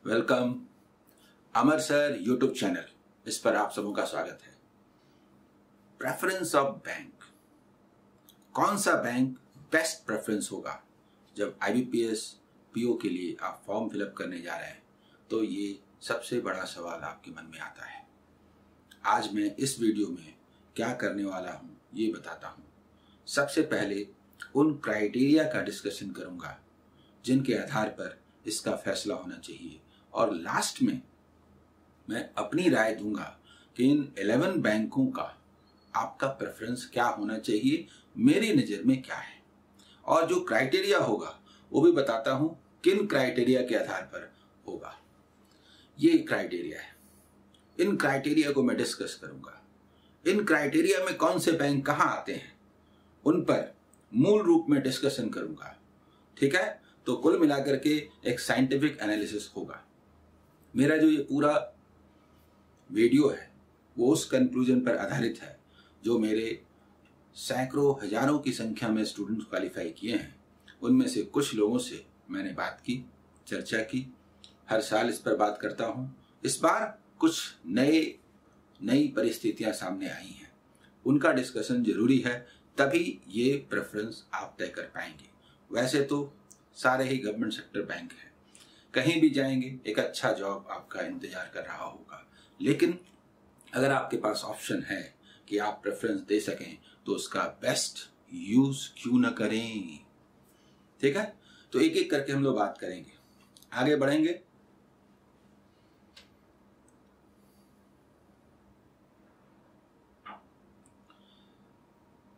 Welcome अमर sir YouTube channel, इस पर आप सबों का स्वागत है। प्रेफरेंस ऑफ बैंक, कौन सा बैंक बेस्ट प्रेफरेंस होगा जब IBPS PO के लिए आप फॉर्म फिलअप करने जा रहे हैं, तो ये सबसे बड़ा सवाल आपके मन में आता है। आज मैं इस वीडियो में क्या करने वाला हूँ ये बताता हूँ। सबसे पहले उन क्राइटेरिया का डिस्कशन करूंगा जिनके आधार पर इसका फैसला होना चाहिए, और लास्ट में मैं अपनी राय दूंगा कि इन 11 बैंकों का आपका प्रेफरेंस क्या होना चाहिए, मेरी नज़र में क्या है, और जो क्राइटेरिया होगा वो भी बताता हूं किन क्राइटेरिया के आधार पर होगा। ये क्राइटेरिया है, इन क्राइटेरिया को मैं डिस्कस करूंगा। इन क्राइटेरिया में कौन से बैंक कहां आते हैं उन पर मूल रूप में डिस्कशन करूंगा। ठीक है, तो कुल मिलाकर के एक साइंटिफिक एनालिसिस होगा। मेरा जो ये पूरा वीडियो है वो उस कंक्लूजन पर आधारित है जो मेरे सैकड़ों हजारों की संख्या में स्टूडेंट्स क्वालिफाई किए हैं। उनमें से कुछ लोगों से मैंने बात की, चर्चा की, हर साल इस पर बात करता हूँ। इस बार कुछ नई परिस्थितियां सामने आई हैं, उनका डिस्कशन जरूरी है, तभी ये प्रेफरेंस आप तय कर पाएंगे। वैसे तो सारे ही गवर्नमेंट सेक्टर बैंक हैं, कहीं भी जाएंगे एक अच्छा जॉब आपका इंतजार कर रहा होगा, लेकिन अगर आपके पास ऑप्शन है कि आप प्रेफरेंस दे सकें तो उसका बेस्ट यूज क्यों न करें। ठीक है, तो एक एक करके हम लोग बात करेंगे, आगे बढ़ेंगे।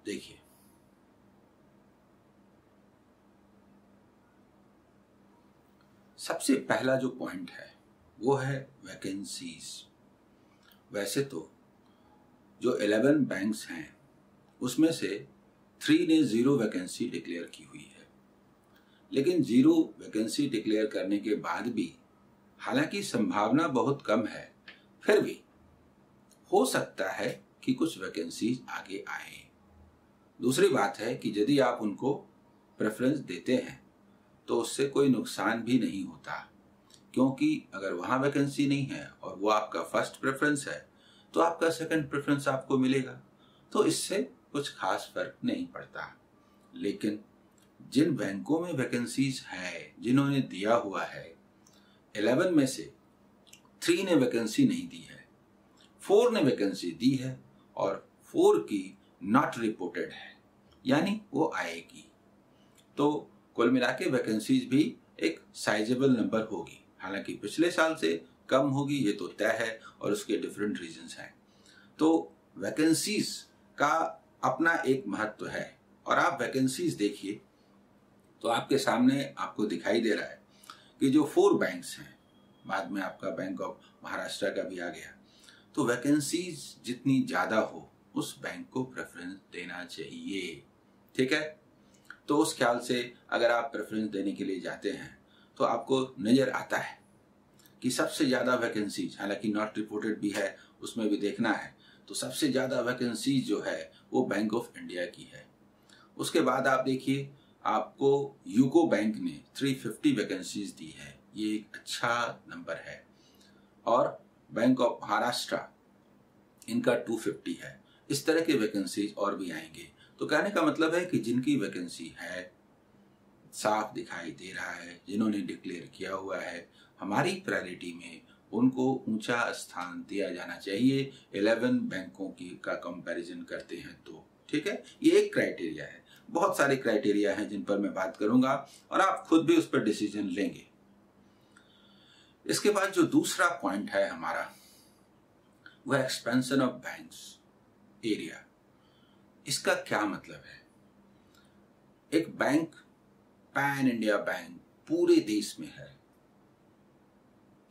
देखिए, सबसे पहला जो पॉइंट है वो है वैकेंसीज। वैसे तो जो 11 बैंक्स हैं उसमें से 3 ने 0 वैकेंसी डिक्लेयर की हुई है, लेकिन 0 वैकेंसी डिक्लेयर करने के बाद भी, हालांकि संभावना बहुत कम है, फिर भी हो सकता है कि कुछ वैकेंसीज आगे आए। दूसरी बात है कि यदि आप उनको प्रेफरेंस देते हैं तो उससे कोई नुकसान भी नहीं होता, क्योंकि अगर वहां वैकेंसी नहीं है और वो आपका फर्स्ट प्रेफरेंस है तो आपका सेकंड प्रेफरेंस आपको मिलेगा, तो इससे कुछ खास फर्क नहीं पड़ता। लेकिन जिन बैंकों में वैकेंसीज है, जिन्होंने दिया हुआ है, 11 में से 3 ने वैकेंसी नहीं दी है, 4 ने वैकेंसी दी है और 4 की नॉट रिपोर्टेड है, यानी वो आएगी। तो कुल मिला के वैकेंसीज भी एक साइजेबल नंबर होगी, हालांकि पिछले साल से कम होगी ये तो तय है, और उसके डिफरेंट रीजंस हैं। तो वैकेंसीज का अपना एक महत्व है, और आप वैकेंसीज देखिए तो आपके सामने आपको दिखाई दे रहा है कि जो 4 बैंक्स हैं, बाद में आपका बैंक ऑफ महाराष्ट्र का भी आ गया, तो वैकेंसीज जितनी ज्यादा हो उस बैंक को प्रेफरेंस देना चाहिए। ठीक है, तो उस ख्याल से अगर आप प्रेफरेंस देने के लिए जाते हैं तो आपको नजर आता है कि सबसे ज्यादा वैकेंसीज, हालांकि नॉट रिपोर्टेड भी है उसमें भी देखना है, तो सबसे ज्यादा वैकेंसीज जो है वो बैंक ऑफ इंडिया की है। उसके बाद आप देखिए, आपको यूको बैंक ने 350 वैकेंसीज दी है, ये एक अच्छा नंबर है, और बैंक ऑफ महाराष्ट्र इनका 250 है। इस तरह के वैकेंसीज और भी आएंगे। तो कहने का मतलब है कि जिनकी वैकेंसी है, साफ दिखाई दे रहा है, जिन्होंने डिक्लेयर किया हुआ है, हमारी प्रायोरिटी में उनको ऊंचा स्थान दिया जाना चाहिए 11 बैंकों की का कंपैरिजन करते हैं तो। ठीक है, ये एक क्राइटेरिया है। बहुत सारे क्राइटेरिया हैं जिन पर मैं बात करूंगा और आप खुद भी उस पर डिसीजन लेंगे। इसके बाद जो दूसरा पॉइंट है हमारा, वह एक्सपेंशन ऑफ बैंक्स एरिया। इसका क्या मतलब है? एक बैंक, पैन इंडिया बैंक, पूरे देश में है।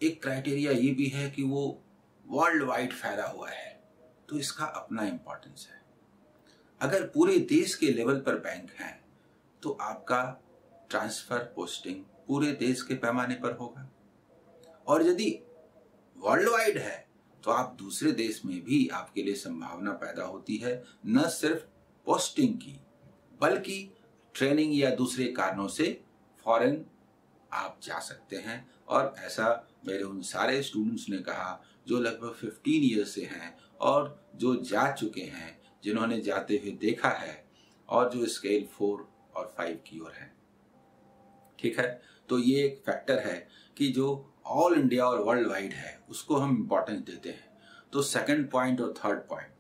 एक क्राइटेरिया ये भी है कि वो वर्ल्ड वाइड फैला हुआ है, तो इसका अपना इंपॉर्टेंस है। अगर पूरे देश के लेवल पर बैंक हैं तो आपका ट्रांसफर पोस्टिंग पूरे देश के पैमाने पर होगा, और यदि वर्ल्ड वाइड है तो आप दूसरे देश में भी आपके लिए संभावना पैदा होती है, न सिर्फ पोस्टिंग की बल्कि ट्रेनिंग या दूसरे कारणों से फॉरेन आप जा सकते हैं। और ऐसा मेरे उन सारे स्टूडेंट्स ने कहा जो लगभग 15 ईयर से हैं और जो जा चुके हैं, जिन्होंने जाते हुए देखा है और जो स्केल 4 और 5 की ओर है। ठीक है, तो ये एक फैक्टर है कि जो ऑल इंडिया और वर्ल्ड वाइड है उसको हम इम्पोर्टेंस देते हैं। तो सेकंड पॉइंट और थर्ड पॉइंट,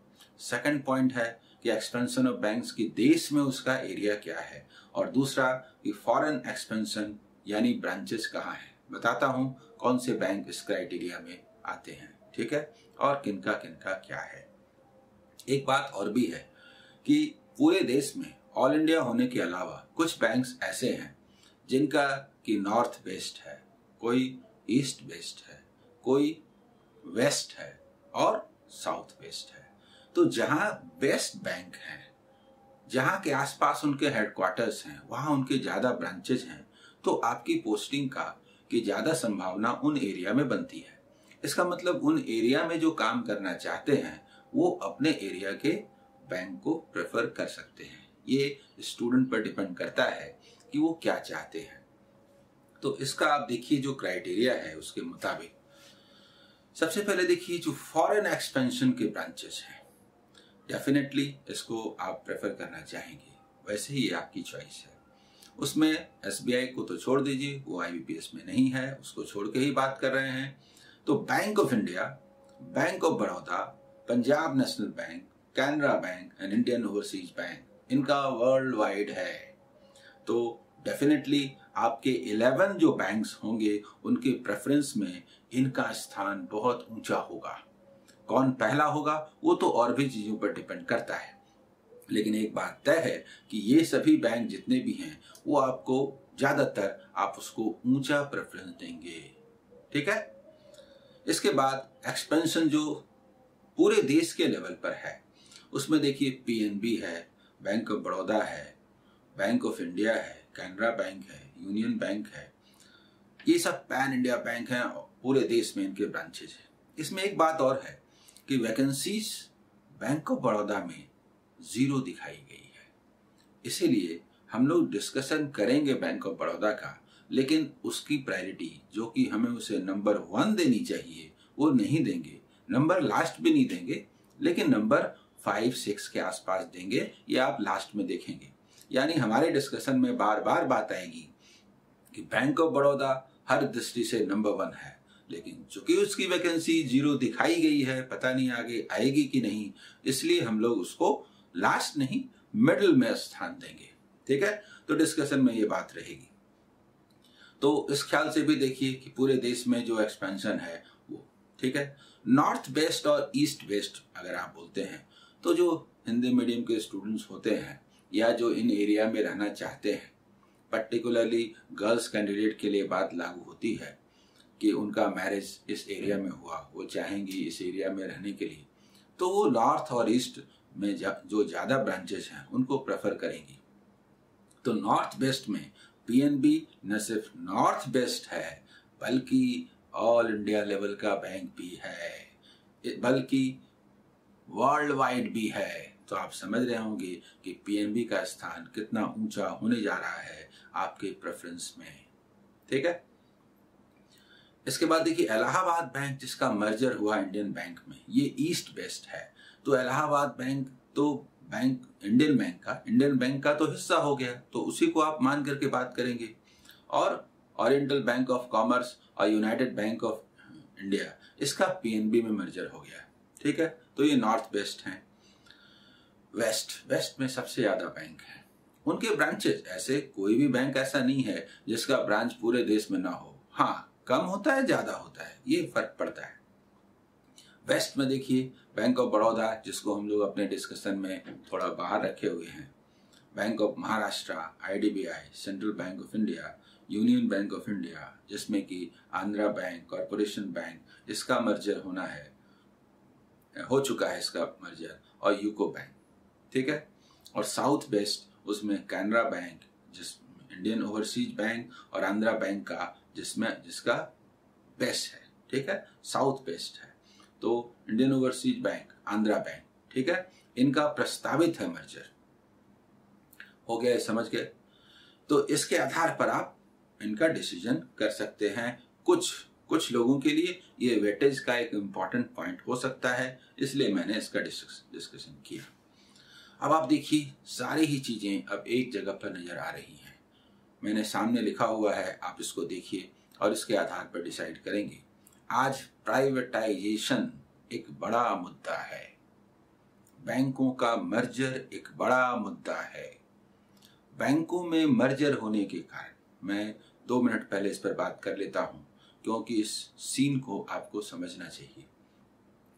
सेकंड पॉइंट है कि एक्सपेंशन ऑफ बैंक्स की देश में उसका एरिया क्या है, और दूसरा कि फॉरेन एक्सपेंशन यानी ब्रांचेस कहाँ हैं। बताता हूँ कौन से बैंक इस क्राइटेरिया में आते हैं, ठीक है, और किनका किनका क्या है। एक बात और भी है कि पूरे देश में ऑल इंडिया होने के अलावा कुछ बैंक्स ऐसे हैं जिनका कि नॉर्थ वेस्ट है, कोई ईस्ट वेस्ट है, कोई वेस्ट है और साउथ वेस्ट है। तो जहां वेस्ट बैंक है, जहां के आसपास उनके हेडक्वार्टर्स हैं, वहां उनके ज्यादा ब्रांचेज हैं, तो आपकी पोस्टिंग का की ज्यादा संभावना उन एरिया में बनती है। इसका मतलब उन एरिया में जो काम करना चाहते हैं वो अपने एरिया के बैंक को प्रेफर कर सकते हैं। ये स्टूडेंट पर डिपेंड करता है कि वो क्या चाहते हैं। तो इसका आप देखिए जो क्राइटेरिया है उसके मुताबिक सबसे पहले देखिए जो फॉरेन एक्सपेंशन के ब्रांचेस हैं, डेफिनेटली इसको आप प्रेफर करना चाहेंगे, वैसे ही आपकी चॉइस है। उसमें एसबीआई को तो छोड़ दीजिए, वो आईबीपीएस में नहीं है, उसको छोड़ के ही बात कर रहे हैं। तो bank of India, bank of Baroda, Punjab national bank, Canara bank and Indian Overseas bank, इनका वर्ल्ड वाइड है। तो डेफिनेटली आपके 11 जो बैंक्स होंगे उनके प्रेफरेंस में इनका स्थान बहुत ऊंचा होगा। कौन पहला होगा वो तो और भी चीजों पर डिपेंड करता है, लेकिन एक बात तय है कि ये सभी बैंक जितने भी हैं वो आपको ज्यादातर आप उसको ऊंचा प्रेफरेंस देंगे। ठीक है, इसके बाद एक्सपेंशन जो पूरे देश के लेवल पर है उसमें देखिए पीएनबी है, बैंक ऑफ बड़ौदा है, बैंक ऑफ इंडिया है, कैनरा बैंक है, यूनियन बैंक है, ये सब पैन इंडिया बैंक हैं, पूरे देश में इनके ब्रांचेज हैं। इसमें एक बात और है कि वैकेंसीज बैंक ऑफ बड़ौदा में 0 दिखाई गई है, इसीलिए हम लोग डिस्कशन करेंगे बैंक ऑफ बड़ौदा का, लेकिन उसकी प्रायोरिटी जो कि हमें उसे नंबर 1 देनी चाहिए वो नहीं देंगे, नंबर लास्ट भी नहीं देंगे, लेकिन नंबर 5-6 के आसपास देंगे, ये आप लास्ट में देखेंगे। यानी हमारे डिस्कशन में बार बार बात आएगी कि बैंक ऑफ बड़ौदा हर दृष्टि से नंबर 1 है, लेकिन चूंकि उसकी वैकेंसी 0 दिखाई गई है, पता नहीं आगे आएगी कि नहीं, इसलिए हम लोग उसको लास्ट नहीं मिडिल में स्थान देंगे। ठीक है, तो डिस्कशन में ये बात रहेगी। तो इस ख्याल से भी देखिए कि पूरे देश में जो एक्सपेंशन है वो ठीक है। नॉर्थ वेस्ट और ईस्ट वेस्ट अगर आप बोलते हैं तो जो हिंदी मीडियम के स्टूडेंट्स होते हैं या जो इन एरिया में रहना चाहते हैं, पर्टिकुलरली गर्ल्स कैंडिडेट के लिए बात लागू होती है कि उनका मैरिज इस एरिया में हुआ, वो चाहेंगी इस एरिया में रहने के लिए, तो वो नॉर्थ और ईस्ट में जो ज़्यादा ब्रांचेस हैं उनको प्रेफर करेंगी। तो नॉर्थ वेस्ट में पीएनबी न सिर्फ नॉर्थ वेस्ट है बल्कि ऑल इंडिया लेवल का बैंक भी है, बल्कि वर्ल्ड वाइड भी है। तो आप समझ रहे होंगे कि पीएनबी का स्थान कितना ऊंचा होने जा रहा है आपके प्रेफरेंस में। ठीक है, इसके बाद देखिए इलाहाबाद बैंक जिसका मर्जर हुआ इंडियन बैंक में, ये ईस्ट वेस्ट है। तो इलाहाबाद बैंक तो बैंक इंडियन बैंक का तो हिस्सा हो गया, तो उसी को आप मान करके बात करेंगे। और ओरिएंटल बैंक ऑफ कॉमर्स और यूनाइटेड बैंक ऑफ इंडिया, इसका पीएनबी में मर्जर हो गया। ठीक है, तो ये नॉर्थ वेस्ट हैं। वेस्ट में सबसे ज्यादा बैंक है, उनके ब्रांचेस, ऐसे कोई भी बैंक ऐसा नहीं है जिसका ब्रांच पूरे देश में ना हो। हाँ, कम होता है ज्यादा होता है, ये फर्क पड़ता है। वेस्ट में देखिए बैंक ऑफ बड़ौदा, जिसको हम लोग अपने डिस्कशन में थोड़ा बाहर रखे हुए हैं, bank of Maharashtra, IDBI, central bank of India, union bank of India, जिसमें कि आंध्रा बैंक, कॉरपोरेशन बैंक, इसका मर्जर होना है, हो चुका है इसका मर्जर, और यूको बैंक। ठीक है, और साउथ वेस्ट उसमें कैनरा बैंक, जिस इंडियन ओवरसीज बैंक और आंध्रा बैंक का जिसका बेस्ट है। ठीक है, साउथ वेस्ट है। तो Indian Overseas bank, Andhra bank, ठीक है, इनका प्रस्तावित है मर्जर। हो गया, समझ गए। तो इसके आधार पर आप इनका डिसीजन कर सकते हैं। कुछ लोगों के लिए ये वेटेज का एक इम्पॉर्टेंट पॉइंट हो सकता है, इसलिए मैंने इसका डिस्कशन किया। अब आप देखिए, सारी ही चीज़ें अब एक जगह पर नज़र आ रही हैं। मैंने सामने लिखा हुआ है, आप इसको देखिए और इसके आधार पर डिसाइड करेंगे। आज प्राइवेटाइजेशन एक बड़ा मुद्दा है, बैंकों का मर्जर एक बड़ा मुद्दा है। बैंकों में मर्जर होने के कारण, मैं 2 मिनट पहले इस पर बात कर लेता हूं क्योंकि इस सीन को आपको समझना चाहिए।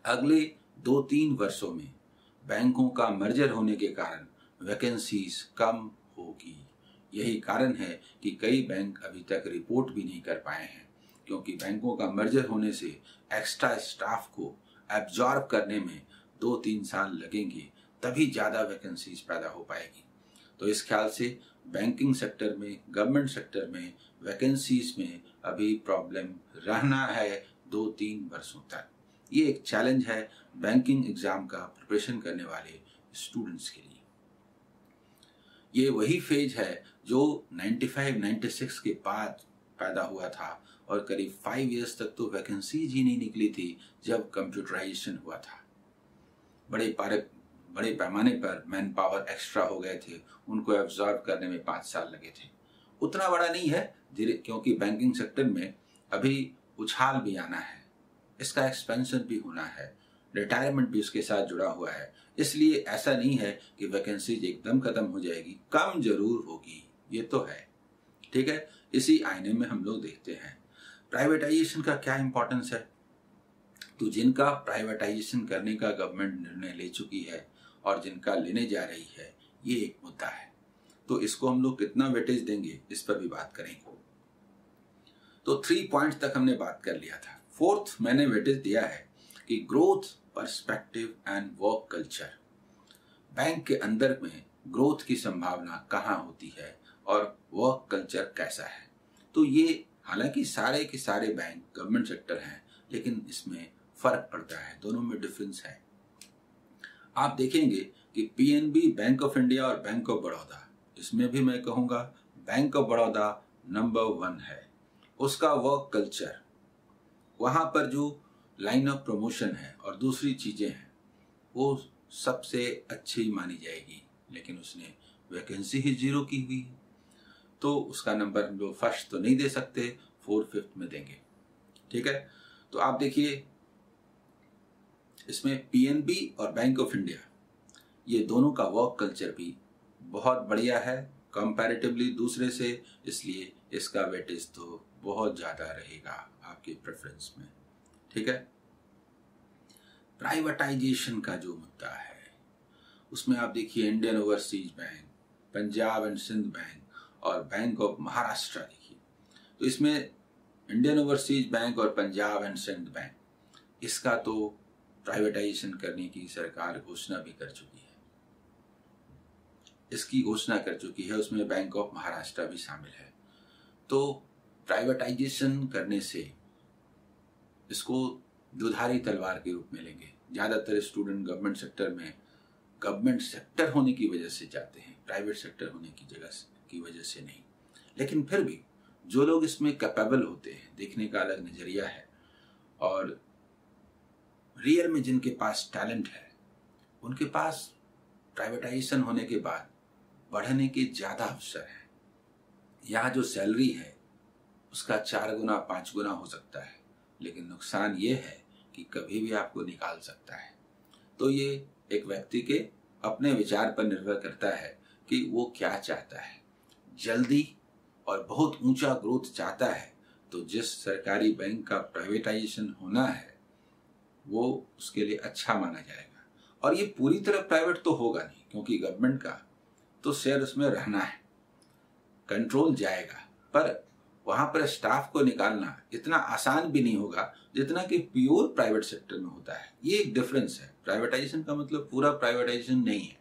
अगले 2-3 वर्षों में बैंकों का मर्जर होने के कारण वैकेंसीज कम होगी। यही कारण है कि कई बैंक अभी तक रिपोर्ट भी नहीं कर पाए हैं, क्योंकि बैंकों का मर्जर होने से एक्स्ट्रा स्टाफ को एब्जॉर्ब करने में 2-3 साल लगेंगे, तभी ज़्यादा वैकेंसीज पैदा हो पाएगी। तो इस ख्याल से बैंकिंग सेक्टर में, गवर्नमेंट सेक्टर में वैकेंसीज में अभी प्रॉब्लम रहना है 2-3 वर्षों तक। ये एक चैलेंज है बैंकिंग एग्जाम का प्रिपरेशन करने वाले स्टूडेंट्स के लिए। ये वही फेज है जो 95-96 के बाद पैदा हुआ था और करीब 5 इयर्स तक तो वैकेंसीज ही नहीं निकली थी जब कंप्यूटराइजेशन हुआ था। बड़े पैमाने पर मैन पावर एक्स्ट्रा हो गए थे, उनको एब्जॉर्ब करने में 5 साल लगे थे। उतना बड़ा नहीं है धीरे, क्योंकि बैंकिंग सेक्टर में अभी उछाल भी आना है, इसका एक्सपेंशन भी होना है, रिटायरमेंट भी उसके साथ जुड़ा हुआ है। इसलिए ऐसा नहीं है कि वैकेंसीज एकदम खत्म हो जाएगी, कम जरूर होगी, ये तो है। ठीक है, इसी आईने में हम लोग देखते हैं प्राइवेटाइजेशन का क्या इंपॉर्टेंस है। तो जिनका प्राइवेटाइजेशन करने का गवर्नमेंट निर्णय ले चुकी है और जिनका लेने जा रही है, ये एक मुद्दा है। तो इसको हम लोग कितना वेटेज देंगे, इस पर भी बात करेंगे। तो 3 पॉइंट्स तक हमने बात कर लिया था। 4th मैंने वेटेज दिया है कि growth, perspective and work culture. Bank के अंदर में ग्रोथ की संभावना कहाँ होती है और वर्क कल्चर कैसा है। तो ये हालांकि सारे के सारे बैंक गवर्नमेंट सेक्टर हैं, लेकिन इसमें फर्क पड़ता है, दोनों में डिफरेंस है। आप देखेंगे कि पीएनबी, बैंक ऑफ इंडिया और बैंक ऑफ बड़ौदा, इसमें भी मैं कहूँगा बैंक ऑफ बड़ौदा नंबर 1 है। उसका वर्क कल्चर, वहाँ पर जो लाइन ऑफ प्रमोशन है और दूसरी चीज़ें हैं, वो सबसे अच्छी मानी जाएगी, लेकिन उसने वैकेंसी ही 0 की हुई है। तो उसका नंबर हम लोग फर्स्ट तो नहीं दे सकते, 4th-5th में देंगे। ठीक है, तो आप देखिए इसमें पीएनबी और बैंक ऑफ इंडिया, ये दोनों का वर्क कल्चर भी बहुत बढ़िया है कंपैरेटिवली दूसरे से, इसलिए इसका वेटेज तो बहुत ज़्यादा रहेगा आपके प्रेफरेंस में। ठीक है, प्राइवेटाइजेशन का जो मुद्दा है उसमें आप देखिए Indian Overseas Bank, Punjab and Sindh bank और बैंक ऑफ महाराष्ट्र देखिए। तो इसमें इंडियन ओवरसीज बैंक और पंजाब एंड सिंध बैंक, इसका तो प्राइवेटाइजेशन करने की सरकार घोषणा भी कर चुकी है, इसकी घोषणा कर चुकी है, उसमें बैंक ऑफ महाराष्ट्र भी शामिल है। तो प्राइवेटाइजेशन करने से इसको दुधारी तलवार के रूप में लेंगे। ज़्यादातर स्टूडेंट गवर्नमेंट सेक्टर में, गवर्नमेंट सेक्टर होने की वजह से जाते हैं, प्राइवेट सेक्टर होने की वजह से नहीं। लेकिन फिर भी जो लोग इसमें कैपेबल होते हैं, देखने का अलग नज़रिया है और रियल में जिनके पास टैलेंट है, उनके पास प्राइवेटाइजेशन होने के बाद बढ़ने के ज़्यादा अवसर हैं। यहाँ जो सैलरी है उसका 4 गुना 5 गुना हो सकता है, लेकिन नुकसान ये है कि कभी भी आपको निकाल सकता है। तो ये एक व्यक्ति के अपने विचार पर निर्भर करता है कि वो क्या चाहता है। जल्दी और बहुत ऊंचा ग्रोथ चाहता है तो जिस सरकारी बैंक का प्राइवेटाइजेशन होना है वो उसके लिए अच्छा माना जाएगा। और ये पूरी तरह प्राइवेट तो होगा नहीं, क्योंकि गवर्नमेंट का तो शेयर उसमें रहना है, कंट्रोल जाएगा, पर वहाँ पर स्टाफ को निकालना इतना आसान भी नहीं होगा जितना कि प्योर प्राइवेट सेक्टर में होता है। ये एक डिफरेंस है। प्राइवेटाइजेशन का मतलब पूरा प्राइवेटाइजेशन नहीं है,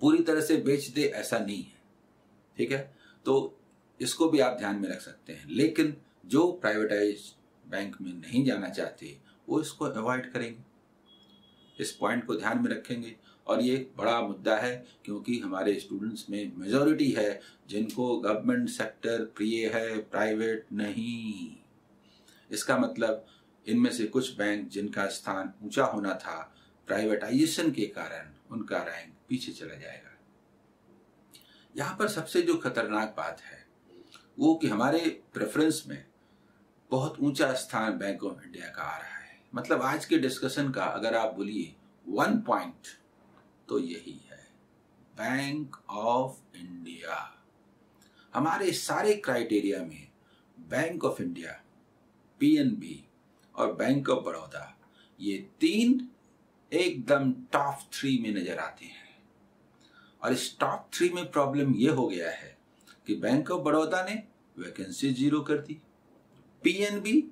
पूरी तरह से बेच दे ऐसा नहीं है। ठीक है, तो इसको भी आप ध्यान में रख सकते हैं। लेकिन जो प्राइवेटाइज बैंक में नहीं जाना चाहते वो इसको अवॉइड करेंगे, इस पॉइंट को ध्यान में रखेंगे और ये एक बड़ा मुद्दा है क्योंकि हमारे स्टूडेंट्स में मेजॉरिटी है जिनको गवर्नमेंट सेक्टर प्रिय है, प्राइवेट नहीं। इसका मतलब इनमें से कुछ बैंक जिनका स्थान ऊंचा होना था, प्राइवेटाइजेशन के कारण उनका रैंक पीछे चला जाएगा। यहां पर सबसे जो खतरनाक बात है वो कि हमारे प्रेफरेंस में बहुत ऊंचा स्थान बैंक ऑफ इंडिया का आ रहा है। मतलब आज के डिस्कशन का अगर आप बोलिए 1 पॉइंट तो यही है, बैंक ऑफ इंडिया। हमारे सारे क्राइटेरिया में बैंक ऑफ इंडिया, पीएनबी और बैंक ऑफ बड़ौदा, ये 3 एकदम टॉप 3 में नजर आते हैं। और इस टॉप 3 में प्रॉब्लम ये हो गया है कि बैंक ऑफ बड़ौदा ने वैकेंसी 0 कर दी, पीएनबी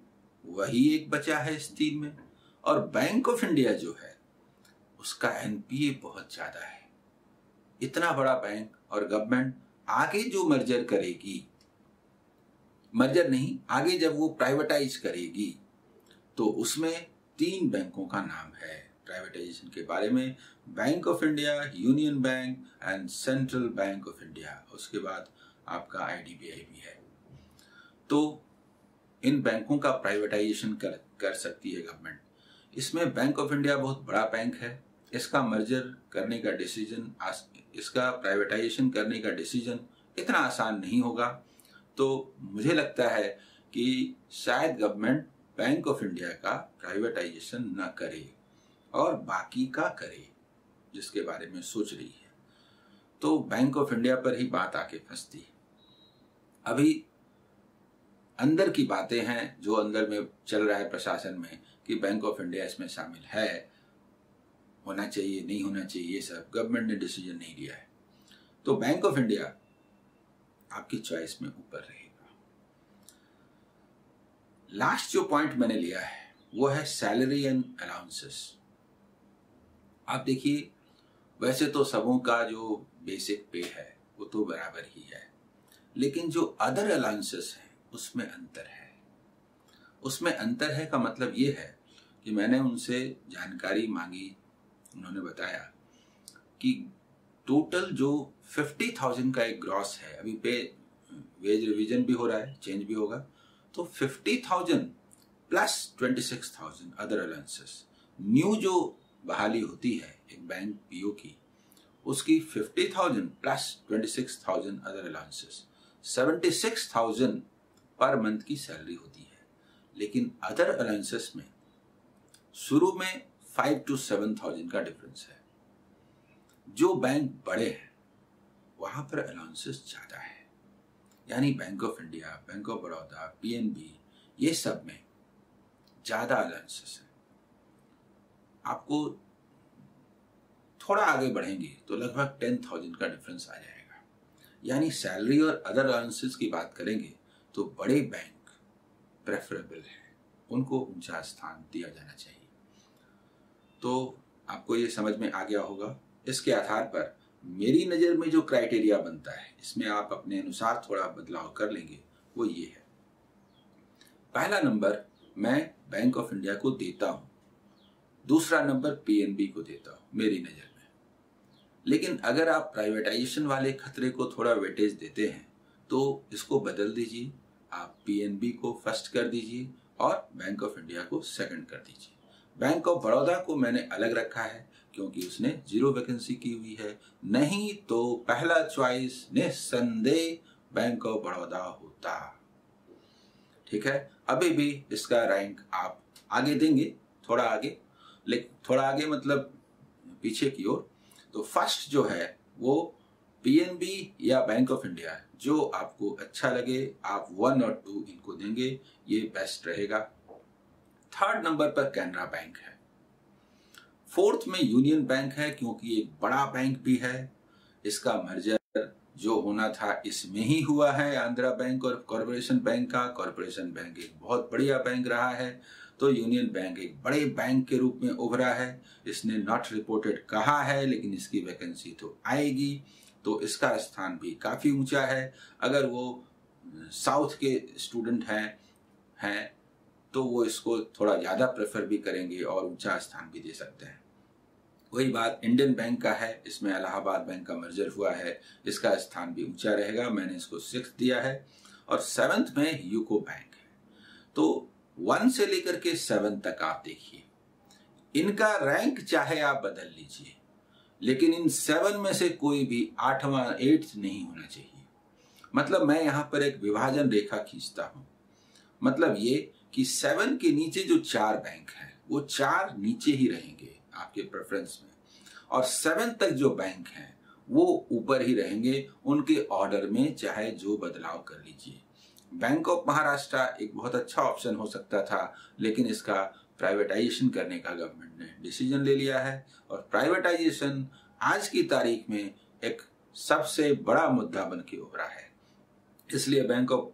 वही एक बचा है इस 3 में, और बैंक ऑफ इंडिया जो है उसका एनपीए बहुत ज्यादा है। इतना बड़ा बैंक और गवर्नमेंट आगे जो मर्जर करेगी, मर्जर नहीं, आगे जब वो प्राइवेटाइज करेगी तो उसमें 3 बैंकों का नाम है प्राइवेटाइजेशन के बारे में, bank of India, union bank and central bank of India. उसके बाद आपका आईडीबीआई भी है। तो इन बैंकों का प्राइवेटाइजेशन कर सकती है गवर्नमेंट। इसमें बैंक ऑफ इंडिया बहुत बड़ा बैंक है, इसका मर्जर करने का डिसीजन, इसका प्राइवेटाइजेशन करने का डिसीजन इतना आसान नहीं होगा। तो मुझे लगता है कि शायद गवर्नमेंट बैंक ऑफ इंडिया का प्राइवेटाइजेशन न करे और बाकी का करे, जिसके बारे में सोच रही है। तो बैंक ऑफ इंडिया पर ही बात आके फंसती है। अभी अंदर की बातें हैं जो अंदर में चल रहा है प्रशासन में कि बैंक ऑफ इंडिया इसमें शामिल है, होना चाहिए नहीं होना चाहिए, ये सब गवर्नमेंट ने डिसीजन नहीं लिया है। तो बैंक ऑफ इंडिया आपकी चॉइस में ऊपर रहेगा। लास्ट जो पॉइंट मैंने लिया है वो है सैलरी एंड अलाउंसेस। आप देखिए, वैसे तो सबों का जो बेसिक पे है वो तो बराबर ही है, लेकिन जो अदर अलाउंसेस हैं उसमें अंतर है। उसमें अंतर है का मतलब ये है कि मैंने उनसे जानकारी मांगी, उन्होंने बताया कि टोटल जो 50,000 का एक ग्रॉस है, अभी पे वेज रिवीजन भी हो रहा है, चेंज भी होगा, तो 50,000 प्लस 26,000 अदर अलाउंसेस। न्यू जो बहाली होती है एक बैंक पीओ की, उसकी 50,000 plus 26,000 other allowances, 76,000 per month की सैलरी होती है। लेकिन अदर अलाउंसेस में शुरू में 5 to 7,000 का डिफरेंस है। जो बैंक बड़े हैं वहां पर अलाउंसेस ज्यादा है, यानी bank of India, bank of Baroda, PNB, ये सब में ज्यादा अलाउंसेस है। आपको थोड़ा आगे बढ़ेंगे तो लगभग 10,000 का डिफरेंस आ जाएगा। यानी सैलरी और अदर अलाउंसेस की बात करेंगे तो बड़े बैंक प्रेफरेबल है, उनको ऊंचा स्थान दिया जाना चाहिए। तो आपको ये समझ में आ गया होगा। इसके आधार पर मेरी नज़र में जो क्राइटेरिया बनता है, इसमें आप अपने अनुसार थोड़ा बदलाव कर लेंगे, वो ये है। पहला नंबर मैं बैंक ऑफ इंडिया को देता हूं, दूसरा नंबर पीएनबी को देता हूं मेरी नज़र में। लेकिन अगर आप प्राइवेटाइजेशन वाले खतरे को थोड़ा वेटेज देते हैं तो इसको बदल दीजिए, आप पीएनबी को फर्स्ट कर दीजिए और बैंक ऑफ इंडिया को सेकंड कर दीजिए। बैंक ऑफ बड़ौदा को मैंने अलग रखा है क्योंकि उसने 0 वैकेंसी की हुई है, नहीं तो पहला चॉइस निस्संदेह बैंक ऑफ बड़ौदा होता। ठीक है, अभी भी इसका रैंक आप आगे देंगे, थोड़ा आगे, लेकिन थोड़ा आगे मतलब पीछे की ओर। तो फर्स्ट जो है वो पीएनबी या बैंक ऑफ इंडिया, जो आपको अच्छा लगे आप 1 और 2 इनको देंगे, ये बेस्ट रहेगा। थर्ड नंबर पर कैनरा बैंक है, फोर्थ में यूनियन बैंक है क्योंकि एक बड़ा बैंक भी है, इसका मर्जर जो होना था इसमें ही हुआ है, आंध्रा बैंक और कॉर्पोरेशन बैंक का। कॉर्पोरेशन बैंक एक बहुत बढ़िया बैंक रहा है, तो यूनियन बैंक एक बड़े बैंक के रूप में उभरा है। इसने नॉट रिपोर्टेड कहा है लेकिन इसकी वैकेंसी तो आएगी, तो इसका स्थान भी काफी ऊंचा है। अगर वो साउथ के स्टूडेंट हैं तो वो इसको थोड़ा ज्यादा प्रेफर भी करेंगे और ऊंचा स्थान भी दे सकते हैं। वही बात इंडियन बैंक का है, इसमें इलाहाबाद बैंक का मर्जर हुआ है, इसका स्थान भी ऊंचा रहेगा, मैंने इसको 6 दिया है। और 7th में यूको बैंक है। तो 1 से लेकर के 7 तक आप देखिए, इनका रैंक चाहे आप बदल लीजिए, लेकिन इन 7 में से कोई भी 8th नहीं होना चाहिए। मतलब मैं यहां पर एक विभाजन रेखा खींचता हूं, मतलब ये कि 7 के नीचे जो 4 बैंक हैं वो 4 नीचे ही रहेंगे आपके प्रेफरेंस में, और 7 तक जो बैंक हैं वो ऊपर ही रहेंगे, उनके ऑर्डर में चाहे जो बदलाव कर लीजिए। बैंक ऑफ महाराष्ट्र एक बहुत अच्छा ऑप्शन हो सकता था, लेकिन इसका प्राइवेटाइजेशन करने का गवर्नमेंट ने डिसीजन ले लिया है, और प्राइवेटाइजेशन आज की तारीख में एक सबसे बड़ा मुद्दा बन के उभरा है। इसलिए बैंक ऑफ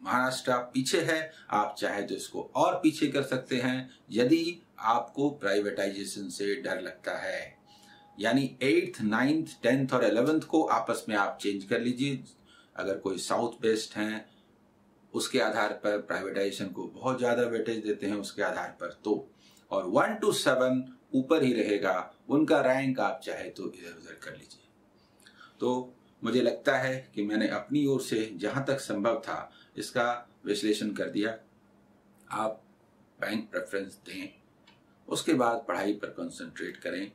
महाराष्ट्र पीछे है, आप चाहे तो इसको और पीछे कर सकते हैं यदि आपको प्राइवेटाइजेशन से डर लगता है। यानी 8th, 9th, 10th और 11th को आपस में आप चेंज कर लीजिए। अगर कोई साउथ बेस्ड हैं उसके आधार पर प्राइवेटाइजेशन को बहुत ज्यादा वेटेज देते हैं उसके आधार पर, तो और 1 to 7 ऊपर ही रहेगा, उनका रैंक आप चाहे तो इधर उधर कर लीजिए। तो मुझे लगता है कि मैंने अपनी ओर से जहां तक संभव था इसका विश्लेषण कर दिया। आप बैंक प्रेफरेंस दें, उसके बाद पढ़ाई पर कंसंट्रेट करें।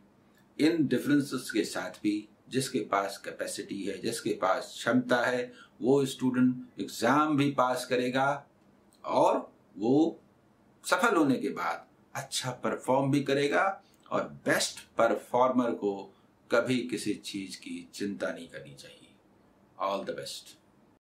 इन डिफरेंसेस के साथ भी जिसके पास कैपेसिटी है, जिसके पास क्षमता है, वो स्टूडेंट एग्जाम भी पास करेगा और वो सफल होने के बाद अच्छा परफॉर्म भी करेगा। और बेस्ट परफॉर्मर को कभी किसी चीज की चिंता नहीं करनी चाहिए। All the best.